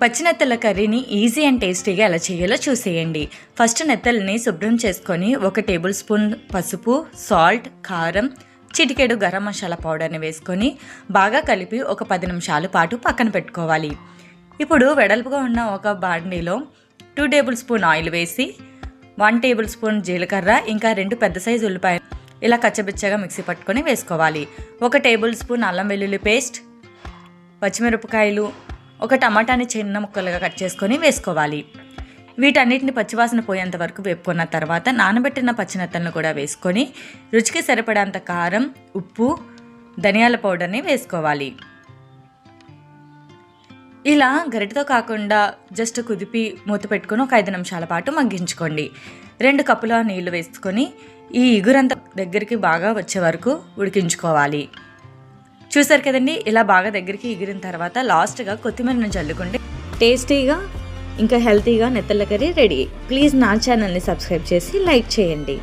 పచ్చి నెత్తల కర్రీని easy and టేస్టీగా ఎలా చేయాలో చూసేయండి. ఫస్ట్ నెత్తల్ని శుభ్రం చేసుకొని 1 టేబుల్ స్పూన్ పసుపు, సాల్ట్, కారం, చిటికెడు గరం మసాలా పౌడర్ని వేసుకొని బాగా కలిపి ఒక 10 నిమిషాల పాటు పక్కన పెట్టుకోవాలి. ఇప్పుడు వెడల్పుగా ఉన్న ఒక బాండీలో 2 టేబుల్ స్పూన్ ఆయిల్ వేసి 1 టేబుల్ స్పూన్ జీలకర్ర, ఇంకా 2 పెద్ద సైజు ఉల్లిపాయలు ఇలా కచ్చబిచ్చగా మిక్సీ పట్టుకొని వేసుకోవాలి. 1 టేబుల్ స్పూన్ అల్లం వెల్లుల్లి పేస్ట్, పచ్చిమిరపకాయలు, ఒక టమాటాని చిన్న ముక్కలుగా కట్ చేసుకొని వేసుకోవాలి. వీటన్నిటిని పచ్చివాసన పోయేంత వరకు వేపుకున్న తర్వాత నానబెట్టిన పచ్చినత్తలను కూడా వేసుకొని రుచికి సరిపడేంత కారం, ఉప్పు, ధనియాల పౌడర్ని వేసుకోవాలి. ఇలా గరిటతో కాకుండా జస్ట్ కుదిపి మూత పెట్టుకొని ఒక 5 నిమిషాల పాటు మగ్గించుకోండి. 2 కప్పుల నీళ్లు వేసుకొని ఈ ఇగురంతా దగ్గరికి బాగా వచ్చే వరకు ఉడికించుకోవాలి. చూసారు కదండి, ఇలా బాగా దగ్గరికి ఎగిరిన తర్వాత లాస్ట్గా కొత్తిమీరను జల్లుకుంటే టేస్టీగా ఇంకా హెల్తీగా నెత్తళ్ళ కర్రీ రెడీ. ప్లీజ్ నా ఛానల్ని సబ్స్క్రైబ్ చేసి లైక్ చేయండి.